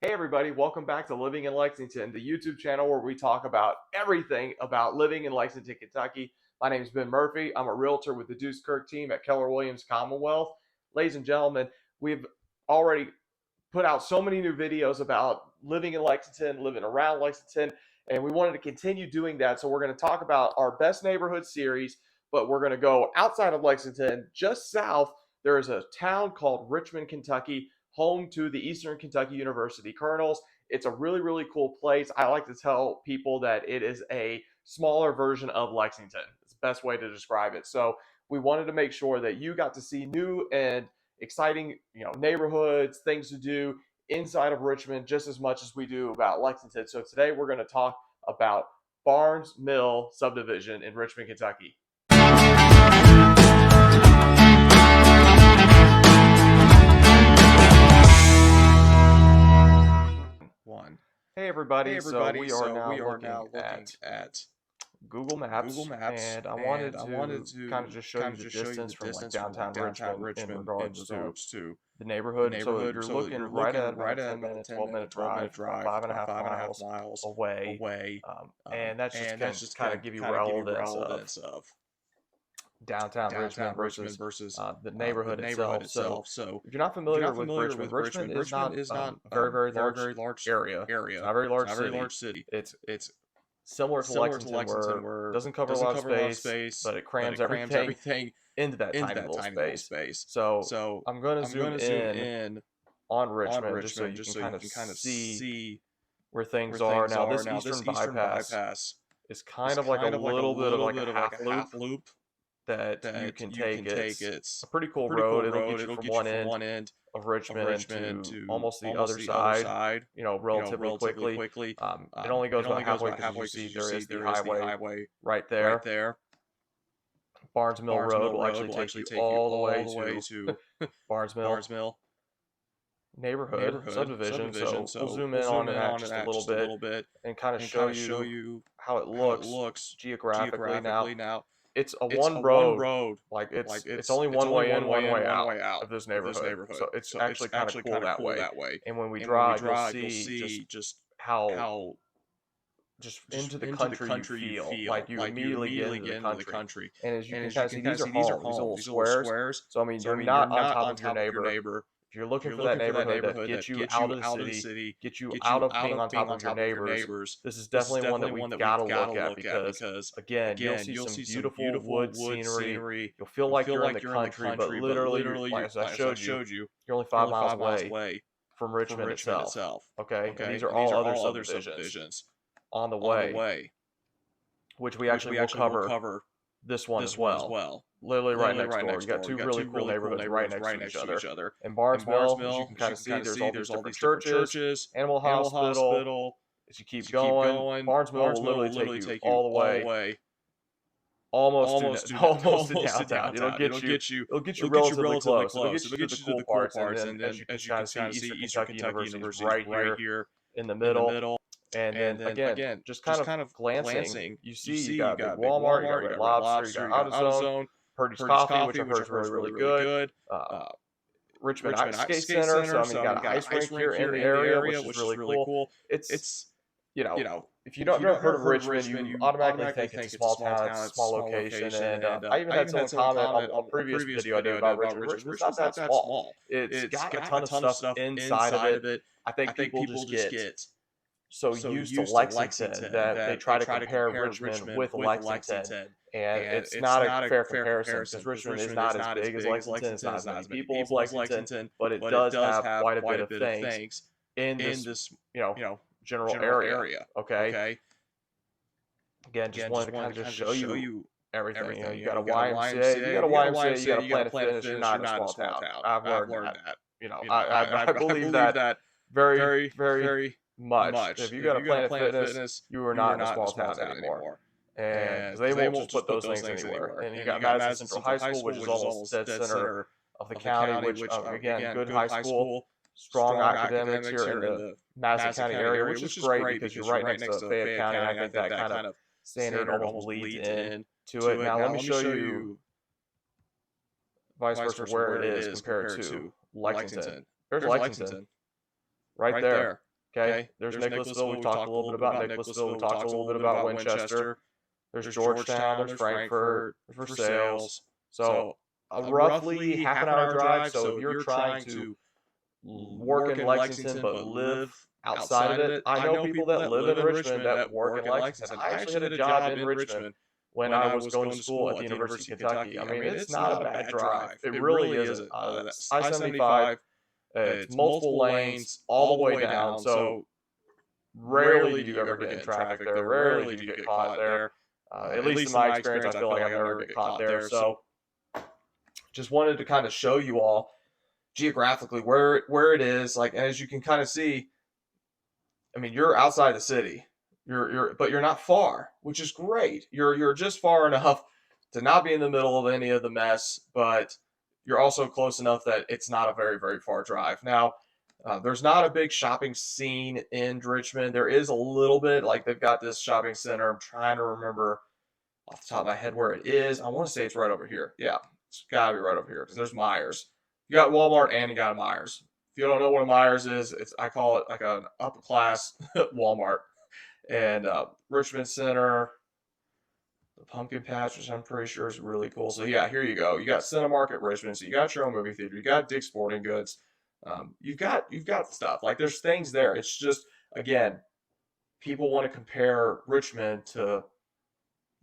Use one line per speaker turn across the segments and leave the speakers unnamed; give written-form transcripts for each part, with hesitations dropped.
Hey everybody, welcome back to Living in Lexington, the YouTube channel where we talk about everything about living in Lexington, Kentucky. My name is Ben Murphy. I'm a realtor with the Deuce Kirk team at Keller Williams Commonwealth. Ladies and gentlemen, we've already put out so many new videos about living in Lexington, living around Lexington, and we wanted to continue doing that. So we're going to talk about our best neighborhood series, but we're going to go outside of Lexington, just south. There is a town called Richmond, Kentucky, home to the Eastern Kentucky University Colonels. It's a really, really cool place. I like to tell people that it is a smaller version of Lexington. It's the best way to describe it. So we wanted to make sure that you got to see new and exciting, neighborhoods, things to do inside of Richmond just as much as we do about Lexington. So today we're going to talk about Barnes Mill subdivision in Richmond, Kentucky. Hey everybody, so we are now looking at Google Maps, and I wanted to kind of just show you the distance from like downtown Richmond in regards to the neighborhood. So you're looking right at about a 10-minute, 12-minute drive, about 5.5 miles away, and that's just kind of give you relevance of downtown Richmond versus the neighborhood itself. So if you're not familiar with Richmond, Richmond is not a very, very large area. It's not a very large city. It's similar to Lexington, where it doesn't cover a lot of space, but it crams everything into that tiny little space. So I'm going to zoom in on Richmond just so you can kind of see where things are. Now, this eastern bypass is kind of like a little bit of like a half loop that you can take. It's a pretty cool road. It'll get you from one end of Richmond to almost the other side, relatively quickly. It only goes about halfway because you see there is the highway right there. Barnes Mill Road will actually take you all the way to Barnes Mill neighborhood subdivision. So we'll zoom in on that just a little bit and kind of show you how it looks geographically. Now, it's a one road, like it's only one way in, one way out of this neighborhood. So it's actually kind of cool that way. And when we drive, you'll see just how just into the country you feel. Like you immediately get into the country. And as you can kind of see, these are homes, these little squares. So I mean, you're not on top of your neighbor. If you're looking for that neighborhood that gets you out of the city, get you out of being on top of your neighbors, this is definitely one that we've got to look at because, again, you'll see some beautiful wood scenery. You'll feel like you're in the country, but literally, like as I showed you, you're only 5 miles away from Richmond itself. Okay, and these are all other subdivisions on the way, which we actually will cover this one as well. Literally right next door. You got two really cool neighborhoods right next to each other. And Barnes Mill, as you can kind of see, there's all these different churches, animal hospital. As you keep going, Barnes Mill will literally take you all the way, almost to downtown. It'll get you relatively close. It'll get you to the cool parts, and then as you can kind of see, Eastern Kentucky University is right here in the middle. And then again, just kind of glancing, you see you got Big Walmart, you got Red Lobster, you got AutoZone, Purdy's Coffee, which I've heard is really good. Richmond Ice Skate Center, so I mean, you got an ice rink here in the area, which is really cool. It's if you don't never heard of Richmond, you automatically think it's a small town, it's a small location, and I even had someone comment on a previous video I did about Richmond. Richmond's not that small. It's got a ton of stuff inside of it. I think people just get so used to Lexington that they try to compare Richmond with Lexington, and it's not a fair comparison because Richmond is not as big as Lexington, it's not as many people as Lexington, but it does have quite a bit of things in this general area. Okay. Again, just wanted to kind of just show you everything. You got a YMCA, you got a Planet Fitness. You're not in a small town. I've learned that. I believe that very much. If you got a Planet Fitness, you are not in a small town anymore. And they won't just put those things anywhere. And you got Madison Central High School, which is almost dead center of the county, which again, good high school, strong academics here in the Madison County area, which is great because you're right next to Fayette County. And I think that kind of standard almost leads into it. Now let me show you vice versa where it is compared to Lexington. There's Lexington right there. Okay, there's Nicholasville. We talked a little bit about Nicholasville. We talked a little bit about Winchester. There's Georgetown. There's Frankfort. There's Versailles. So a roughly half an hour drive. So if you're trying to work in Lexington but live outside of it, I know people that live in Richmond that work in Lexington. I actually had a job in Richmond when I was going to school at the University of Kentucky. I mean, it's not a bad drive. It really isn't. I-75, it's multiple lanes all the way down. So rarely do you ever get in traffic there. Rarely do you get caught there. At least in my experience, I feel like I've never get caught there. So just wanted to kind of show you all geographically where it is. Like, as you can kind of see, I mean, you're outside the city. But you're not far, which is great. You're just far enough to not be in the middle of any of the mess, but you're also close enough that it's not a very, very far drive. Now, there's not a big shopping scene in Richmond. There is a little bit, like they've got this shopping center. I'm trying to remember off the top of my head where it is. I want to say it's right over here. Yeah, it's got to be right over here because there's Myers. You got Walmart and you got a Myers. If you don't know what a Myers is, I call it like an upper class Walmart. And Richmond Center, the Pumpkin Patch, which I'm pretty sure is really cool. So yeah, here you go. You got Cinemark at Richmond. So you got your own movie theater. You got Dick's Sporting Goods. You've got stuff. Like, there's things there. It's just, again, people want to compare Richmond to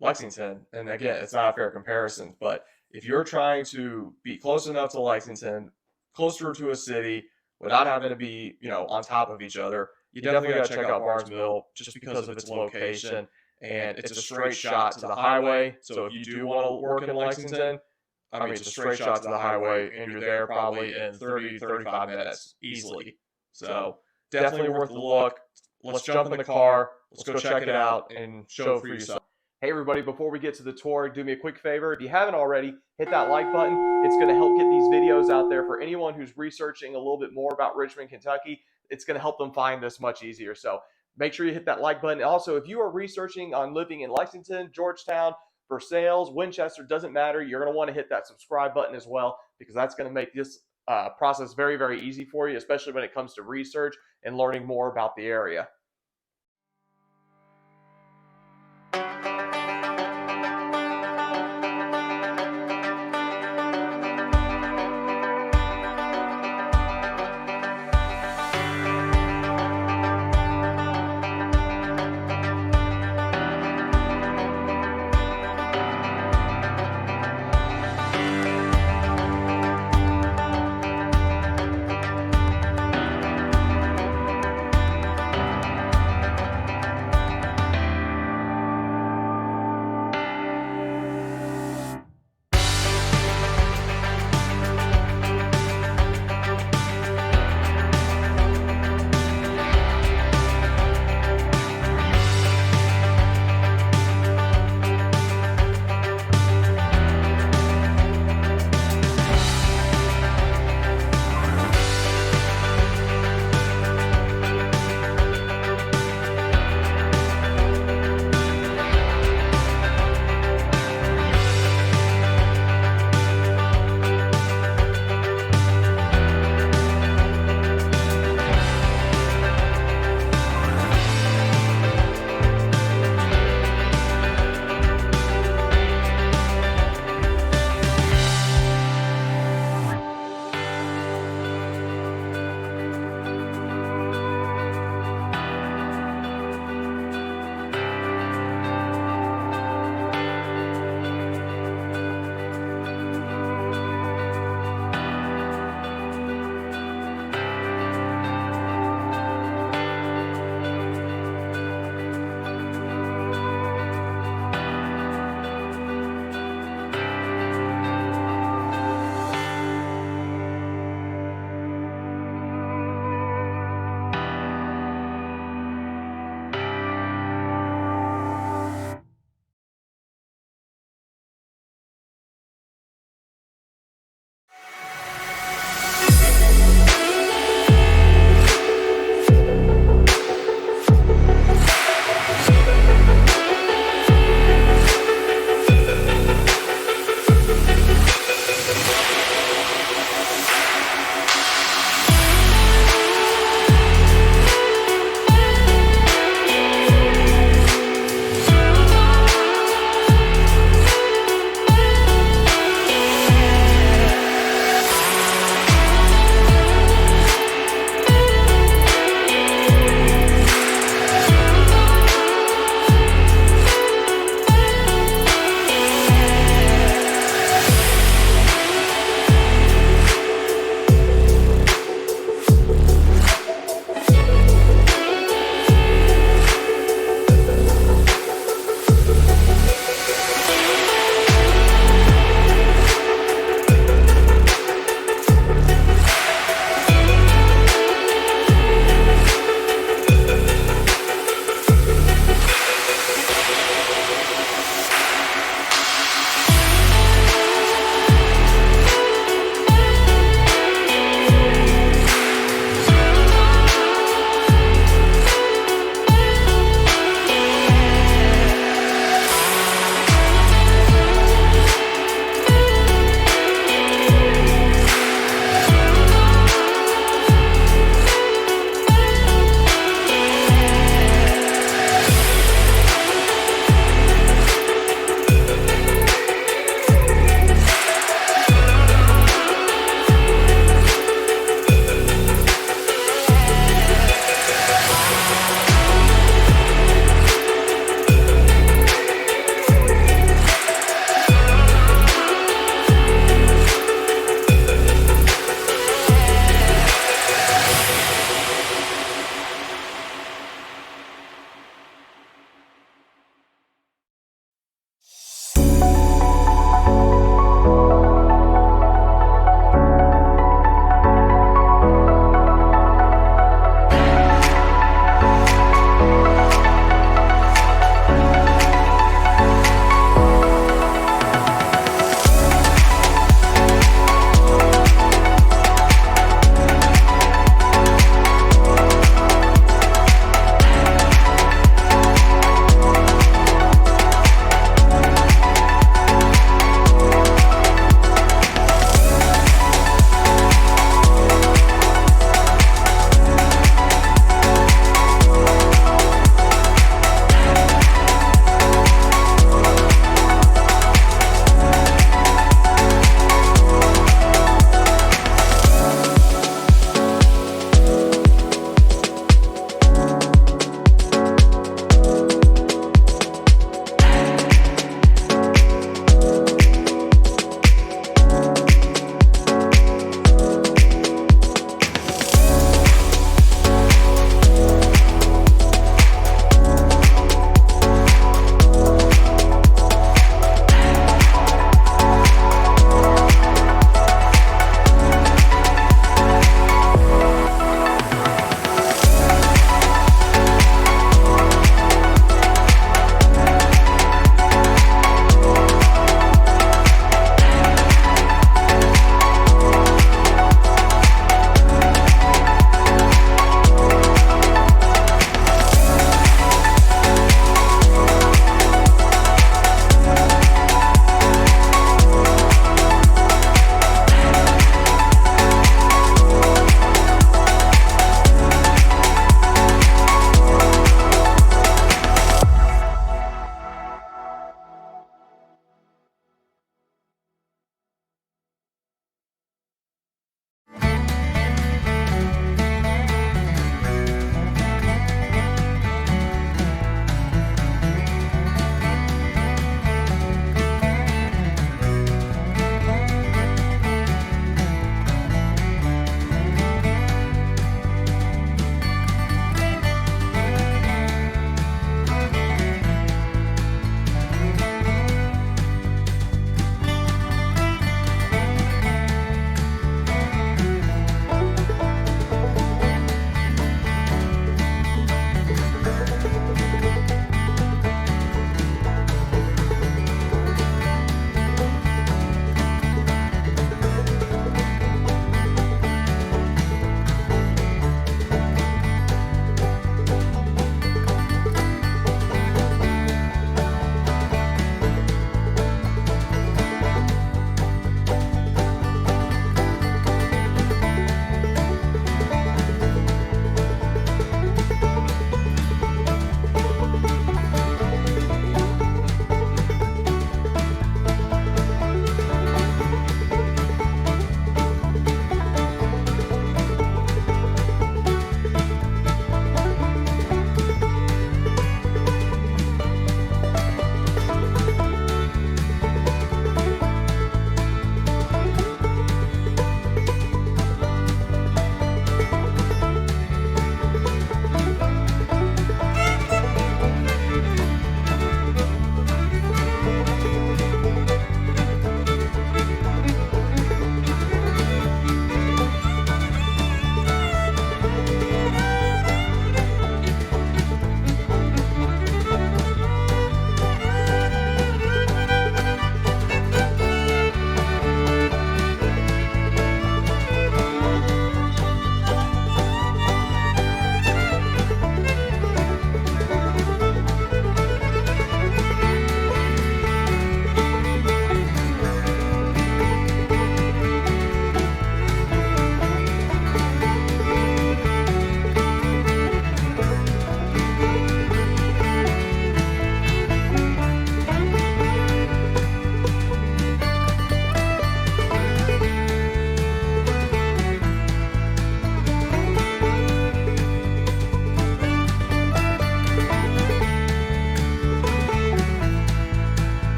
Lexington, and again, it's not a fair comparison. But if you're trying to be close enough to Lexington, closer to a city, without having to be, on top of each other, you definitely got to check out Barnes Mill just because of its location, and it's a straight shot to the highway. So if you do want to work in Lexington, I mean, it's a straight shot to the highway, and you're there probably in 30, 35 minutes easily. So definitely worth the look. Let's jump in the car. Let's go check it out and show it for yourself. Hey everybody, before we get to the tour, do me a quick favor. If you haven't already, hit that like button. It's going to help get these videos out there for anyone who's researching a little bit more about Richmond, Kentucky. It's going to help them find this much easier. So make sure you hit that like button. Also, if you are researching on living in Lexington, Georgetown, Versailles, Winchester, doesn't matter. You're going to want to hit that subscribe button as well, because that's going to make this process very, very easy for you, especially when it comes to research and learning more about the area.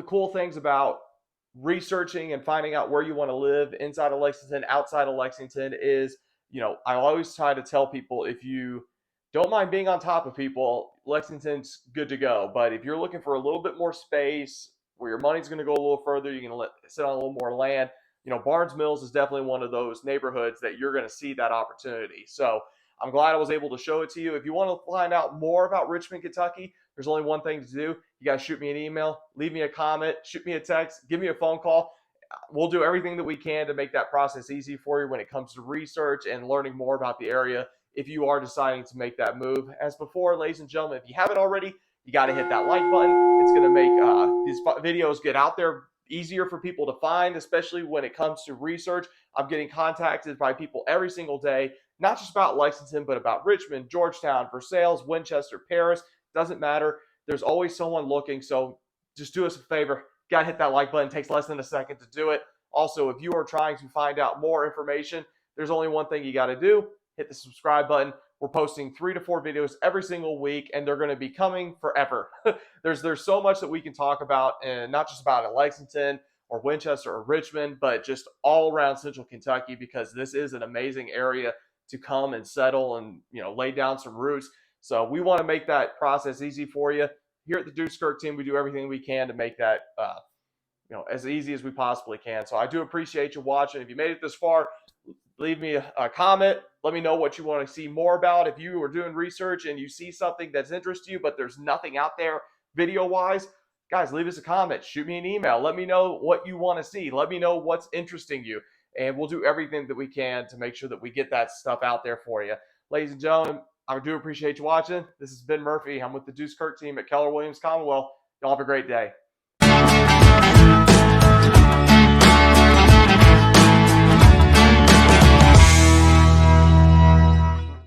cool things about researching and finding out where you want to live inside of Lexington, outside of Lexington is, I always try to tell people, if you don't mind being on top of people, Lexington's good to go. But if you're looking for a little bit more space, where your money's going to go a little further, you're going to sit on a little more land, Barnes Mills is definitely one of those neighborhoods that you're going to see that opportunity. So I'm glad I was able to show it to you. If you want to find out more about Richmond, Kentucky, there's only one thing to do. You guys shoot me an email, leave me a comment, shoot me a text, give me a phone call. We'll do everything that we can to make that process easy for you when it comes to research and learning more about the area if you are deciding to make that move. As before, ladies and gentlemen, if you haven't already, you got to hit that like button. It's going to make these videos get out there easier for people to find, especially when it comes to research. I'm getting contacted by people every single day, not just about Lexington, but about Richmond, Georgetown, Versailles, Winchester, Paris. Doesn't matter. There's always someone looking. So just do us a favor. Got to hit that like button. It takes less than a second to do it. Also, if you are trying to find out more information, there's only one thing you got to do. Hit the subscribe button. We're posting 3 to 4 videos every single week, and they're going to be coming forever. There's so much that we can talk about, and not just about Lexington or Winchester or Richmond, but just all around Central Kentucky, because this is an amazing area to come and settle and lay down some roots. So we want to make that process easy for you. Here at the Deuce Kirk team, we do everything we can to make that as easy as we possibly can. So I do appreciate you watching. If you made it this far, leave me a comment. Let me know what you want to see more about. If you are doing research and you see something that's interesting you, but there's nothing out there video-wise, guys, leave us a comment. Shoot me an email. Let me know what you want to see. Let me know what's interesting you. And we'll do everything that we can to make sure that we get that stuff out there for you. Ladies and gentlemen, I do appreciate you watching. This is Ben Murphy. I'm with the Deuce Kirk team at Keller Williams Commonwealth. Y'all have a great day.